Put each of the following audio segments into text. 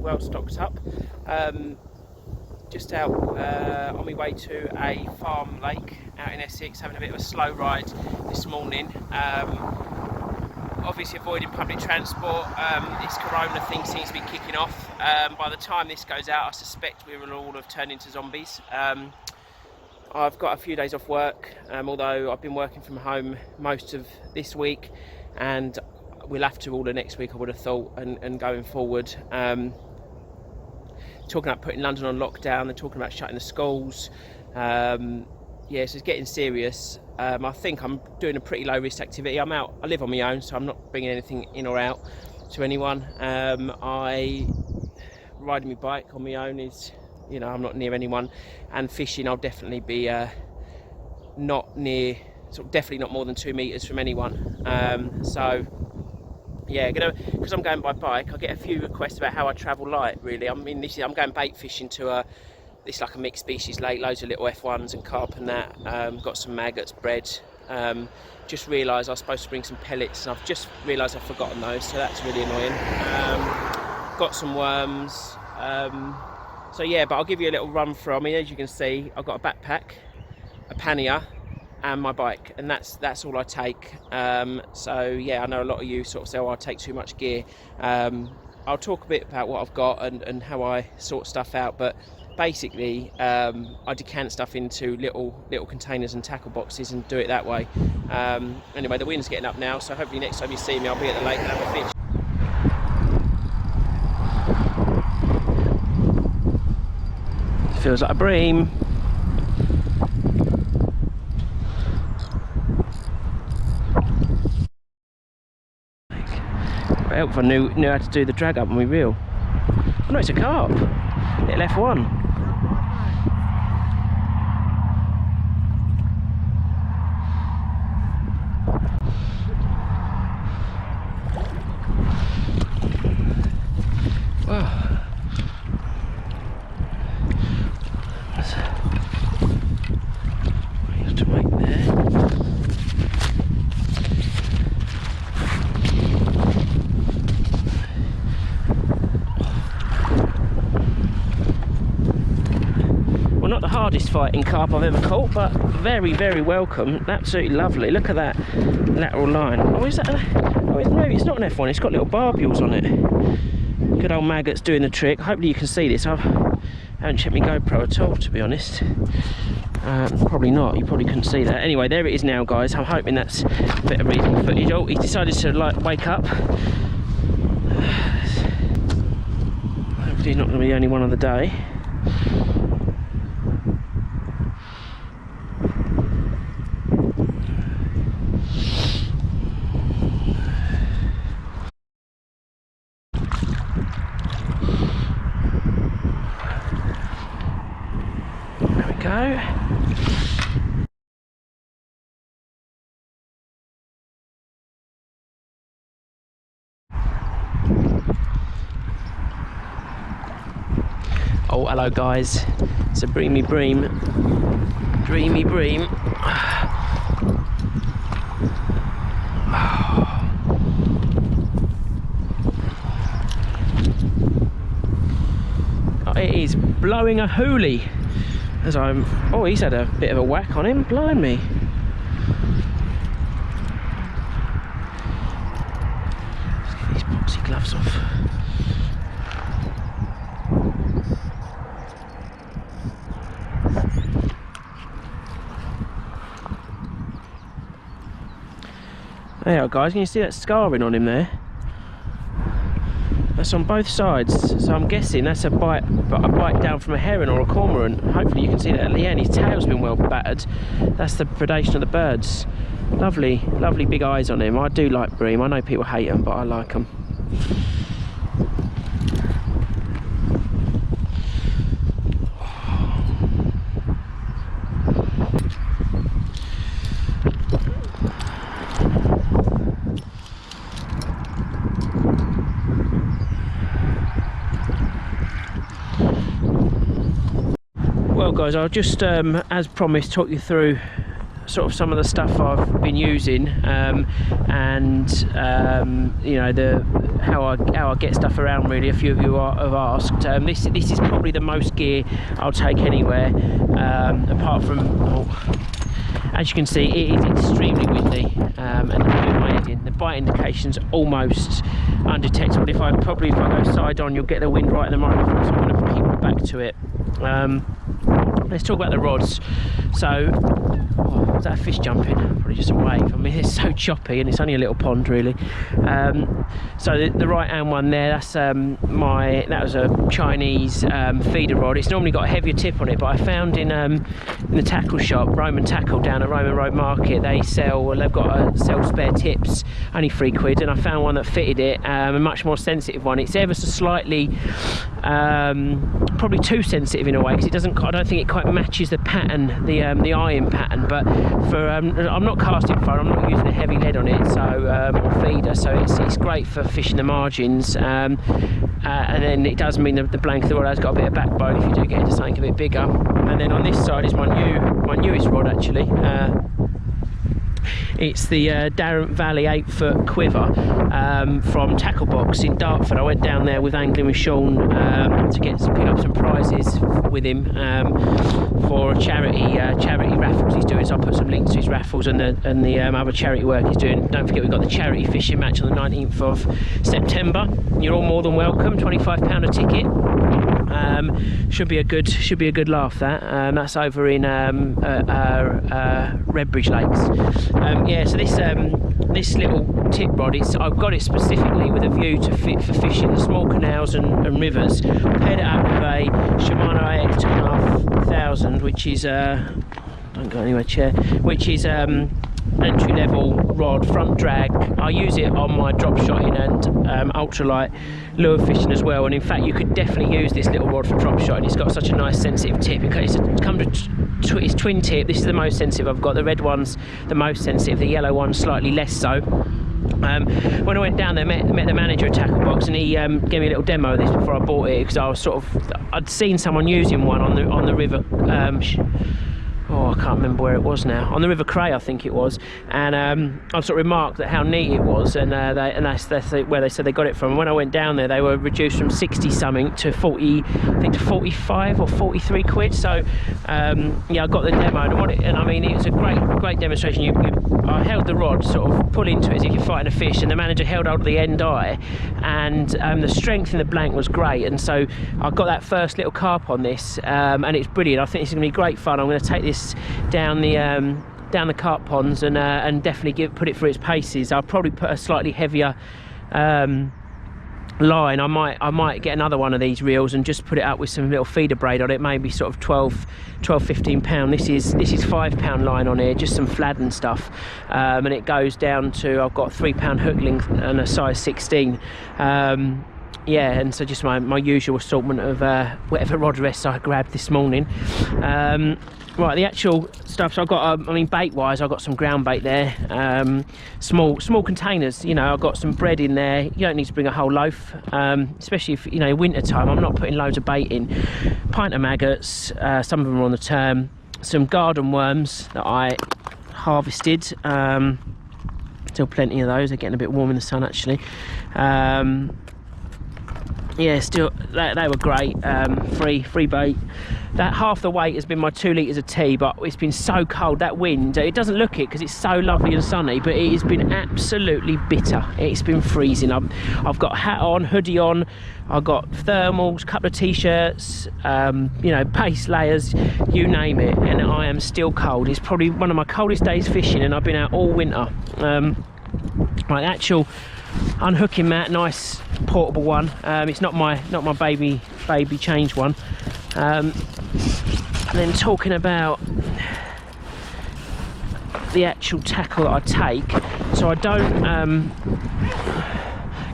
well stocked up. Just out on my way to a farm lake out in Essex, having a bit of a slow ride this morning. Obviously avoiding public transport. This corona thing seems to be kicking off. By the time this goes out, I suspect we will all have turned into zombies. I've got a few days off work, although I've been working from home most of this week, and we'll have to all the next week, I would have thought, and going forward. Talking about putting London on lockdown, they're talking about shutting the schools. Yeah, so it's getting serious. I think I'm doing a pretty low risk activity. I'm out, I live on my own, so I'm not bringing anything in or out to anyone. Riding my bike on my own is, you know, I'm not near anyone, and fishing I'll definitely be not near, sort of definitely not more than 2 meters from anyone. So yeah, because I'm going by bike, I get a few requests about how I travel light. Really, I mean, I'm going bait fishing to this like a mixed species lake, loads of little F1s and carp and that. Got some maggots, bread. Just realised I was supposed to bring some pellets, and I've just realised I've forgotten those, so that's really annoying. Got some worms. So yeah, but I'll give you a little run through. I mean, as you can see, I've got a backpack, a pannier, and my bike, and that's all I take. So yeah, I know a lot of you sort of say, oh, I take too much gear. I'll talk a bit about what I've got and how I sort stuff out, but basically I decant stuff into little containers and tackle boxes and do it that way. Anyway, the wind's getting up now, so hopefully next time you see me I'll be at the lake and have a fish. Feels like a bream. Help if I knew how to do the drag up on my reel. Oh no, it's a carp. Little F1. Wow. To make there. Well, not the hardest fighting carp I've ever caught, but very, very welcome. Absolutely lovely. Look at that lateral line. Oh, is that? Oh, maybe it's not an F1. It's got little barbules on it. Good old maggots doing the trick. Hopefully you can see this. I haven't checked my GoPro at all, to be honest. Probably not, you probably couldn't see that. Anyway, there it is now, guys. I'm hoping that's a bit of reasonable footage. Oh, he decided to like wake up. Hopefully he's not going to be the only one on the day. There we go. Oh, hello guys, it's a dreamy bream. Oh, it is blowing a hoolie as I'm, oh, he's had a bit of a whack on him, blimey. Let's get these boxy gloves off. There you are, guys, can you see that scarring on him there? That's on both sides, so I'm guessing that's a bite down from a heron or a cormorant. Hopefully you can see that at the end, his tail's been well battered. That's the predation of the birds. Lovely, lovely big eyes on him. I do like bream. I know people hate them, but I like them. Well guys, I'll just as promised talk you through sort of some of the stuff I've been using, and you know, how I get stuff around. Really, a few of you have asked. This is probably the most gear I'll take anywhere, apart from. As you can see, it is extremely windy, and it's doing my head in. The bite indication's almost undetectable. If I go side on, you'll get the wind right in the microphone, so I'm going to keep my back to it. Let's talk about the rods. So, is that a fish jumping? Probably just a wave. I mean, it's so choppy, and it's only a little pond, really. So the right hand one there, that was a Chinese feeder rod. It's normally got a heavier tip on it, but I found in the tackle shop, Roman Tackle, down at Roman Road Market, they've got sell spare tips, only £3, and I found one that fitted it, a much more sensitive one. It's ever so slightly, probably too sensitive in a way, because I don't think it quite matches the pattern, the eyeing pattern. But for I'm not casting far, I'm not using a heavy lead on it, so or feeder, so it's great for fishing the margins, and then it does mean the blank of the rod has got a bit of backbone if you do get into something a bit bigger. And then on this side is my newest rod, actually. It's the Darrant Valley 8-foot quiver from Tackle Box in Dartford. I went down there with Angling with Sean to pick up some prizes with him for a charity raffles he's doing. So I'll put some links to his raffles and the other charity work he's doing. Don't forget, we've got the charity fishing match on the 19th of September. You're all more than welcome. £25 a ticket. Should be a good laugh. That's over in Redbridge Lakes. Yeah, so this little tip rod, I've got it specifically with a view to fit for fishing small canals and rivers. Paired it up with a Shimano AX 2500, which is don't go anywhere, chair, which is entry level rod, front drag. I use it on my drop shotting and ultralight lure fishing as well, and in fact you could definitely use this little rod for drop shotting. It's got such a nice sensitive tip. It's twin tip. This is the most sensitive I've got. The red one's the most sensitive, the yellow one's slightly less so. When I went down there, met the manager at Tackle Box, and he gave me a little demo of this before I bought it, because I'd seen someone using one on the river. I can't remember where it was now. On the River Cray, I think it was. And I sort of remarked at how neat it was, and that's where they said they got it from. And when I went down there, they were reduced from 60 something to 40, I think to 45 or 43 quid. So yeah, I got the demo, and I mean, it was a great demonstration. I held the rod, sort of pull into it as if you're fighting a fish, and the manager held hold of the end eye, and the strength in the blank was great. And so I got that first little carp on this, and it's brilliant. I think it's going to be great fun. I'm going to take this down the carp ponds and definitely put it through its paces. I'll probably put a slightly heavier line. I might get another one of these reels and just put it up with some little feeder braid on it, maybe sort of 12-15 pound. This is £5 line on here, just some fladden stuff, and it goes down to, I've got 3 pound hook length and a size 16. Yeah, and so just my usual assortment of whatever rod rests I grabbed this morning. Right, the actual stuff, so I've got, bait wise, I've got some ground bait there, small containers. You know, I've got some bread in there. You don't need to bring a whole loaf, especially if, you know, winter time. I'm not putting loads of bait in. Pint of maggots, some of them are on the term. Some garden worms that I harvested, still plenty of those. They're getting a bit warm in the sun, actually. Yeah, still they were great. Free bait. That half the weight has been my 2 litres of tea, but it's been so cold. That wind, it doesn't look it because it's so lovely and sunny, but it has been absolutely bitter. It's been freezing. I've got a hat on, hoodie on, I've got thermals, a couple of t-shirts, you know, pace layers, you name it, and I am still cold. It's probably one of my coldest days fishing, and I've been out all winter. Right, actual unhooking mat, nice portable one. It's not my baby change one. And then talking about the actual tackle that I take, so I don't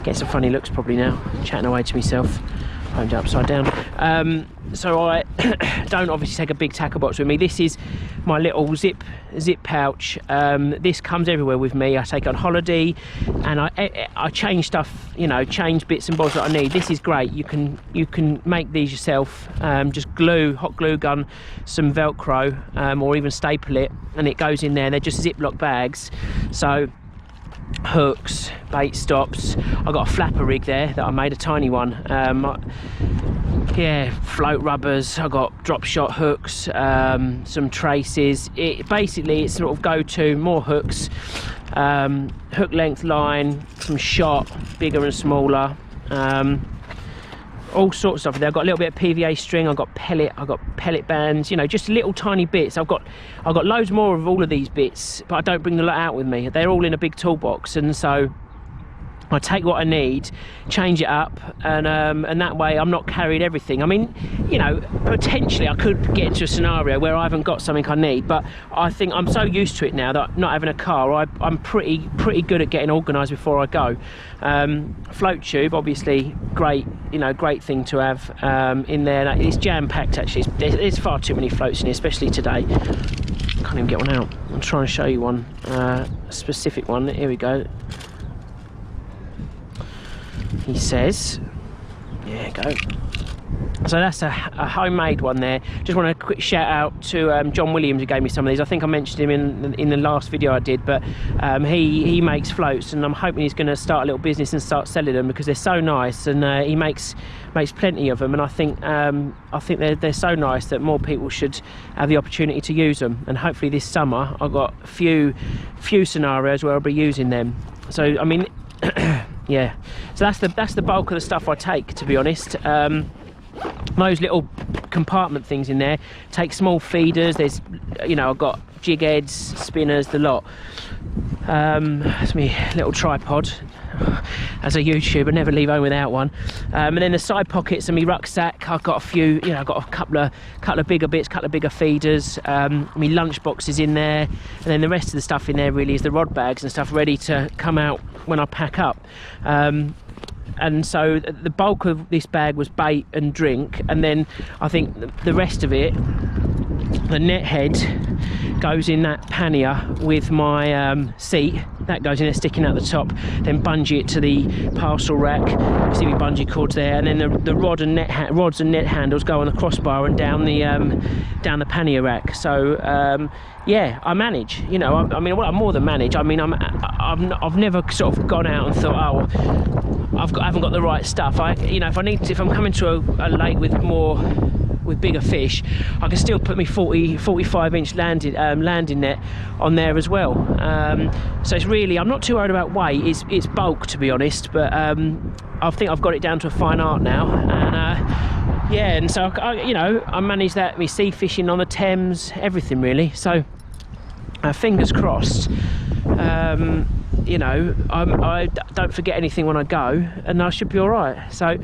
get some funny looks probably now, chatting away to myself. phoned upside down. So I don't obviously take a big tackle box with me. This is my little zip pouch. This comes everywhere with me. I take it on holiday, and I change stuff, you know, change bits and bobs that I need. This is great. You can make these yourself. Just glue, hot glue gun, some Velcro, or even staple it, and it goes in there. They're just Ziploc bags. So hooks, bait stops. I got a flapper rig there that I made, a tiny one. Yeah, float rubbers. I got drop shot hooks, some traces. Basically it's sort of go-to, more hooks, hook length line, some shot, bigger and smaller, all sorts of stuff there. I've got a little bit of PVA string, I've got pellet bands, you know, just little tiny bits. I've got loads more of all of these bits, but I don't bring the lot out with me. They're all in a big toolbox, and so I take what I need, change it up, and that way I'm not carried everything. I mean, you know, potentially I could get into a scenario where I haven't got something I need, but I think I'm so used to it now that not having a car, I'm pretty good at getting organised before I go. Float tube, obviously, great, you know, great thing to have in there. It's jam-packed actually. There's far too many floats in here, especially today. Can't even get one out. I'm trying to show you one, a specific one. Here we go. He says, yeah, go. So that's a homemade one there. Just want a quick shout out to John Williams, who gave me some of these. I think I mentioned him in the last video I did, but he makes floats, and I'm hoping he's going to start a little business and start selling them, because they're so nice, and he makes plenty of them, and I think they're so nice that more people should have the opportunity to use them. And hopefully this summer I've got a few scenarios where I'll be using them. So I mean, yeah, so that's the bulk of the stuff I take, to be honest. Those little compartment things in there, take small feeders. There's, you know, I've got jig heads, spinners, the lot. That's me little tripod. As a YouTuber, never leave home without one. And then the side pockets of my rucksack, I've got a few, you know, I've got a couple of bigger bits, couple of bigger feeders, my lunch boxes in there, and then the rest of the stuff in there really is the rod bags and stuff ready to come out when I pack up. And so the bulk of this bag was bait and drink, and then I think the rest of it, the net head, goes in that pannier with my seat. That goes in there, sticking out the top. Then bungee it to the parcel rack. You see my bungee cords there, and then the rods and net handles go on the crossbar and down the pannier rack. So yeah, I manage. You know, I mean, well, I more than manage. I mean, I've never sort of gone out and thought, oh, I haven't got the right stuff. You know, if I'm coming to a lake with bigger fish, I can still put me 45 inch landing net on there as well. So it's really, I'm not too worried about weight. It's bulk, to be honest, but I think I've got it down to a fine art now. And yeah, and so you know, I manage that, me sea fishing on the Thames, everything really. So fingers crossed. You know, I don't forget anything when I go, and I should be all right. So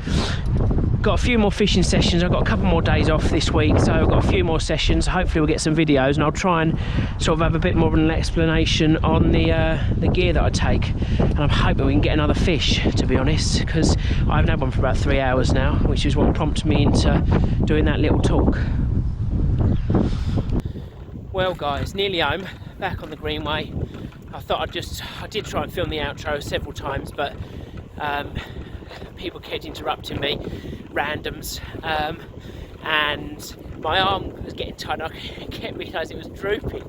got a few more fishing sessions. I've got a couple more days off this week, so I've got a few more sessions. Hopefully we'll get some videos, and I'll try and sort of have a bit more of an explanation on the gear that I take. And I'm hoping we can get another fish, to be honest, because I haven't had one for about 3 hours now, which is what prompted me into doing that little talk. Well guys, nearly home, back on the Greenway. I thought I did try and film the outro several times, but people kept interrupting me, randoms, and my arm was getting tight, and I kept realising it was drooping.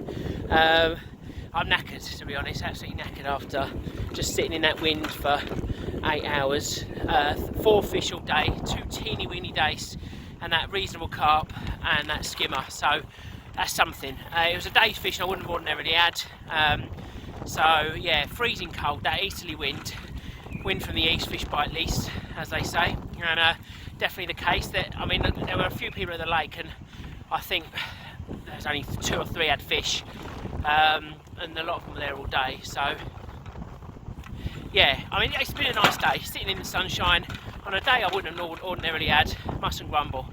I'm knackered, to be honest, absolutely knackered after just sitting in that wind for 8 hours, 4 fish all day, 2 teeny weeny dace, and that reasonable carp and that skimmer. So that's something. It was a day's fish I wouldn't have ordinarily had. So yeah, freezing cold, that easterly wind from the east, fish bite least, as they say, and definitely the case. That, I mean, there were a few people at the lake, and I think there's only 2 or 3 had fish, and a lot of them were there all day. So yeah, I mean, it's been a nice day, sitting in the sunshine on a day I wouldn't have ordinarily had, mustn't grumble.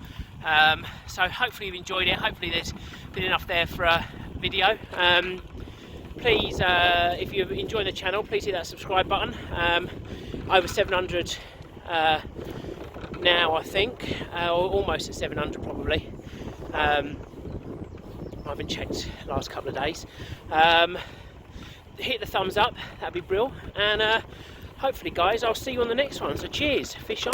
So hopefully you've enjoyed it, hopefully there's been enough there for a video. Please, if you've enjoyed the channel, please hit that subscribe button. Over 700 now, I think, or almost at 700 probably. I haven't checked the last couple of days. Hit the thumbs up, that'd be brilliant, and hopefully guys I'll see you on the next one. So cheers, fish on.